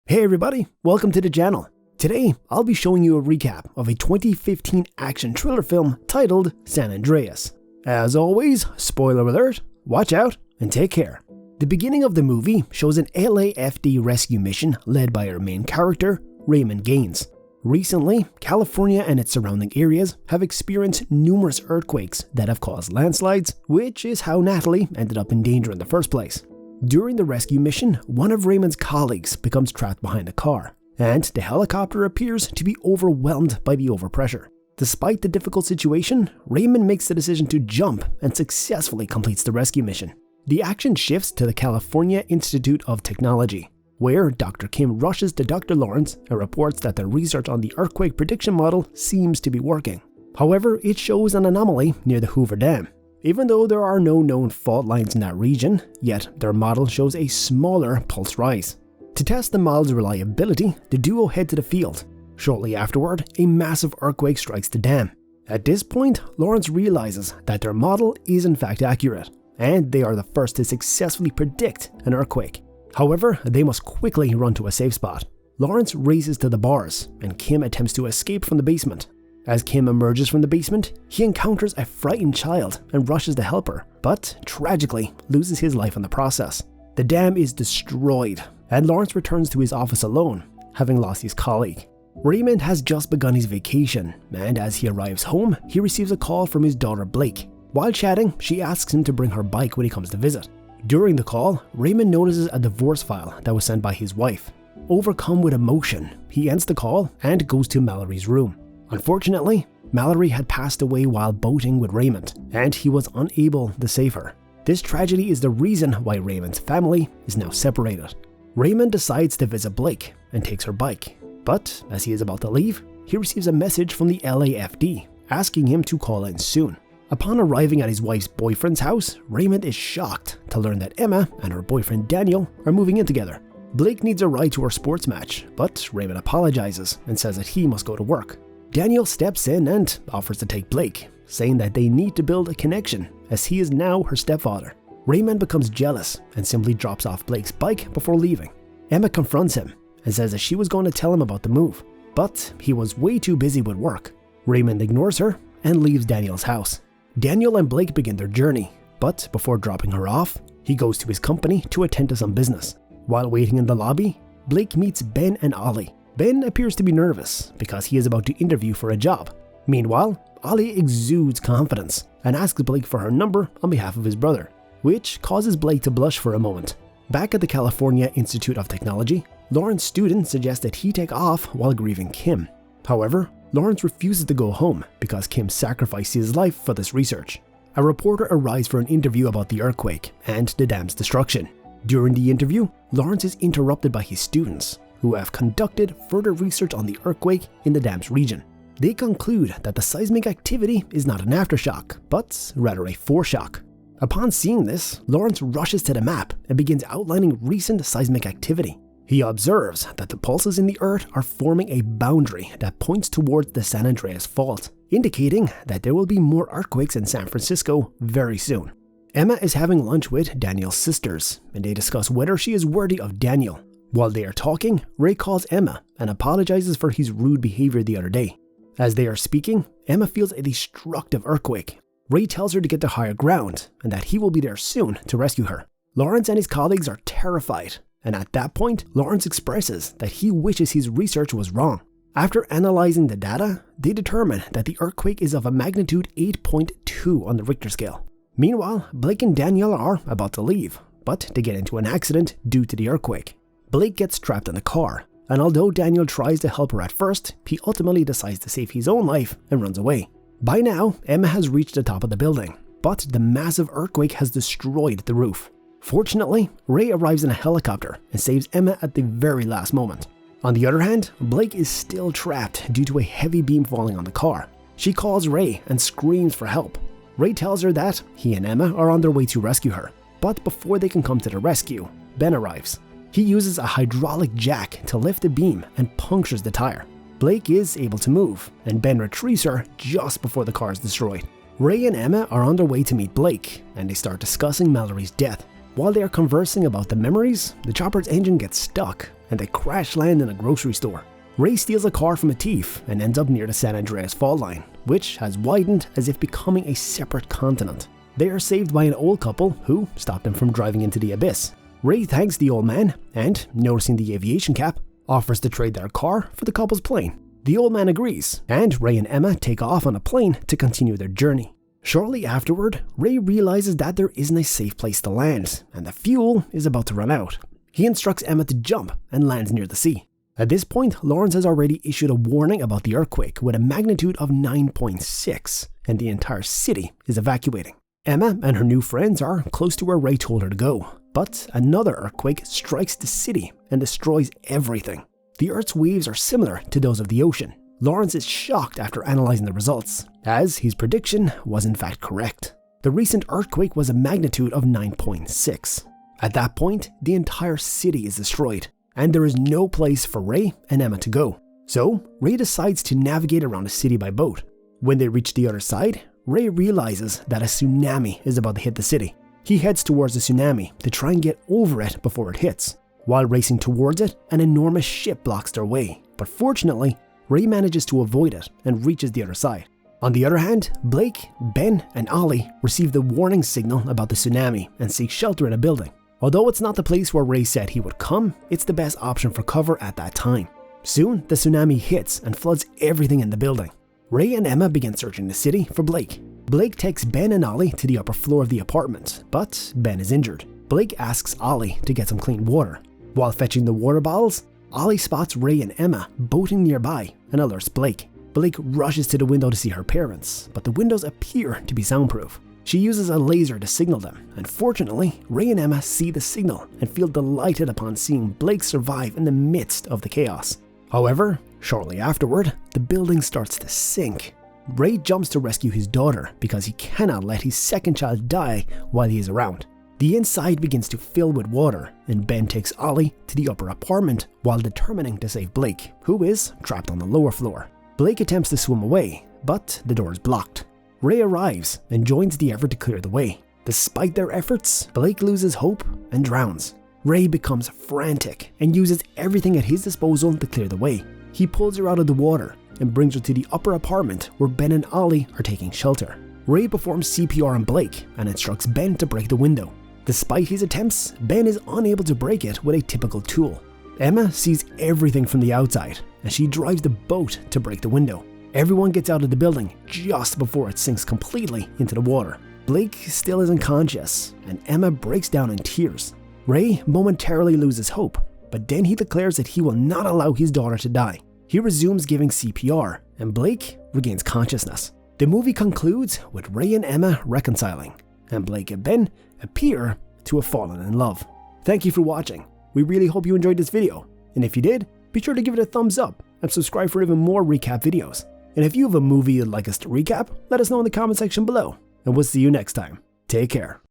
Hey everybody, welcome to the channel. Today, I'll be showing you a recap of a 2015 action thriller film titled San Andreas. As always, spoiler alert, watch out and take care. The beginning of the movie shows an LAFD rescue mission led by our main character, Raymond Gaines. Recently, California and its surrounding areas have experienced numerous earthquakes that have caused landslides, which is how Natalie ended up in danger in the first place. During the rescue mission, one of Raymond's colleagues becomes trapped behind a car, and the helicopter appears to be overwhelmed by the overpressure. Despite the difficult situation, Raymond makes the decision to jump and successfully completes the rescue mission. The action shifts to the California Institute of Technology, where Dr. Kim rushes to Dr. Lawrence and reports that the research on the earthquake prediction model seems to be working. However, it shows an anomaly near the Hoover Dam. Even though there are no known fault lines in that region, yet their model shows a smaller pulse rise. To test the model's reliability, the duo head to the field. Shortly afterward, a massive earthquake strikes the dam. At this point, Lawrence realizes that their model is in fact accurate, and they are the first to successfully predict an earthquake. However, they must quickly run to a safe spot. Lawrence races to the bars, and Kim attempts to escape from the basement. As Kim emerges from the basement, he encounters a frightened child and rushes to help her, but tragically loses his life in the process. The dam is destroyed, and Lawrence returns to his office alone, having lost his colleague. Raymond has just begun his vacation, and as he arrives home, he receives a call from his daughter Blake. While chatting, she asks him to bring her bike when he comes to visit. During the call, Raymond notices a divorce file that was sent by his wife. Overcome with emotion, he ends the call and goes to Mallory's room. Unfortunately, Mallory had passed away while boating with Raymond, and he was unable to save her. This tragedy is the reason why Raymond's family is now separated. Raymond decides to visit Blake and takes her bike, but as he is about to leave, he receives a message from the LAFD asking him to call in soon. Upon arriving at his wife's boyfriend's house, Raymond is shocked to learn that Emma and her boyfriend Daniel are moving in together. Blake needs a ride to her sports match, but Raymond apologizes and says that he must go to work. Daniel steps in and offers to take Blake, saying that they need to build a connection as he is now her stepfather. Raymond becomes jealous and simply drops off Blake's bike before leaving. Emma confronts him and says that she was going to tell him about the move, but he was way too busy with work. Raymond ignores her and leaves Daniel's house. Daniel and Blake begin their journey, but before dropping her off, he goes to his company to attend to some business. While waiting in the lobby, Blake meets Ben and Ollie. Ben appears to be nervous because he is about to interview for a job. Meanwhile, Ollie exudes confidence and asks Blake for her number on behalf of his brother, which causes Blake to blush for a moment. Back at the California Institute of Technology, Lawrence's student suggests that he take off while grieving Kim. However, Lawrence refuses to go home because Kim sacrificed his life for this research. A reporter arrives for an interview about the earthquake and the dam's destruction. During the interview, Lawrence is interrupted by his students, who have conducted further research on the earthquake in the dam's region. They conclude that the seismic activity is not an aftershock, but rather a foreshock. Upon seeing this, Lawrence rushes to the map and begins outlining recent seismic activity. He observes that the pulses in the earth are forming a boundary that points towards the San Andreas Fault, indicating that there will be more earthquakes in San Francisco very soon. Emma is having lunch with Daniel's sisters, and they discuss whether she is worthy of Daniel. While they are talking, Ray calls Emma and apologizes for his rude behavior the other day. As they are speaking, Emma feels a destructive earthquake. Ray tells her to get to higher ground and that he will be there soon to rescue her. Lawrence and his colleagues are terrified, and at that point, Lawrence expresses that he wishes his research was wrong. After analyzing the data, they determine that the earthquake is of a magnitude 8.2 on the Richter scale. Meanwhile, Blake and Daniel are about to leave, but they get into an accident due to the earthquake. Blake gets trapped in the car, and although Daniel tries to help her at first, he ultimately decides to save his own life and runs away. By now, Emma has reached the top of the building, but the massive earthquake has destroyed the roof. Fortunately, Ray arrives in a helicopter and saves Emma at the very last moment. On the other hand, Blake is still trapped due to a heavy beam falling on the car. She calls Ray and screams for help. Ray tells her that he and Emma are on their way to rescue her, but before they can come to the rescue, Ben arrives. He uses a hydraulic jack to lift the beam and punctures the tire. Blake is able to move, and Ben retrieves her just before the car is destroyed. Ray and Emma are on their way to meet Blake, and they start discussing Mallory's death. While they are conversing about the memories, the chopper's engine gets stuck, and they crash land in a grocery store. Ray steals a car from a thief and ends up near the San Andreas Fault line, which has widened as if becoming a separate continent. They are saved by an old couple who stop them from driving into the abyss. Ray thanks the old man and, noticing the aviation cap, offers to trade their car for the couple's plane. The old man agrees, and Ray and Emma take off on a plane to continue their journey. Shortly afterward, Ray realizes that there isn't a safe place to land, and the fuel is about to run out. He instructs Emma to jump and lands near the sea. At this point, Lawrence has already issued a warning about the earthquake with a magnitude of 9.6, and the entire city is evacuating. Emma and her new friends are close to where Ray told her to go, but another earthquake strikes the city and destroys everything. The Earth's waves are similar to those of the ocean. Lawrence is shocked after analyzing the results, as his prediction was in fact correct. The recent earthquake was a magnitude of 9.6. At that point, the entire city is destroyed, and there is no place for Ray and Emma to go. So, Ray decides to navigate around the city by boat. When they reach the other side, Ray realizes that a tsunami is about to hit the city. He heads towards the tsunami to try and get over it before it hits. While racing towards it, an enormous ship blocks their way, but fortunately, Ray manages to avoid it and reaches the other side. On the other hand, Blake, Ben, and Ollie receive the warning signal about the tsunami and seek shelter in a building. Although it's not the place where Ray said he would come, it's the best option for cover at that time. Soon, the tsunami hits and floods everything in the building. Ray and Emma begin searching the city for Blake. Blake takes Ben and Ollie to the upper floor of the apartment, but Ben is injured. Blake asks Ollie to get some clean water. While fetching the water bottles, Ollie spots Ray and Emma boating nearby and alerts Blake. Blake rushes to the window to see her parents, but the windows appear to be soundproof. She uses a laser to signal them, and fortunately, Ray and Emma see the signal and feel delighted upon seeing Blake survive in the midst of the chaos. However, shortly afterward, the building starts to sink. Ray jumps to rescue his daughter because he cannot let his second child die while he is around. The inside begins to fill with water, and Ben takes Ollie to the upper apartment while determining to save Blake, who is trapped on the lower floor. Blake attempts to swim away, but the door is blocked. Ray arrives and joins the effort to clear the way. Despite their efforts, Blake loses hope and drowns. Ray becomes frantic and uses everything at his disposal to clear the way. He pulls her out of the water and brings her to the upper apartment where Ben and Ollie are taking shelter. Ray performs CPR on Blake and instructs Ben to break the window. Despite his attempts, Ben is unable to break it with a typical tool. Emma sees everything from the outside and she drives the boat to break the window. Everyone gets out of the building just before it sinks completely into the water. Blake still isn't conscious, and Emma breaks down in tears. Ray momentarily loses hope, but then he declares that he will not allow his daughter to die. He resumes giving CPR, and Blake regains consciousness. The movie concludes with Ray and Emma reconciling, and Blake and Ben appear to have fallen in love. Thank you for watching. We really hope you enjoyed this video, and if you did, be sure to give it a thumbs up and subscribe for even more recap videos. And if you have a movie you'd like us to recap, let us know in the comment section below, and we'll see you next time. Take care.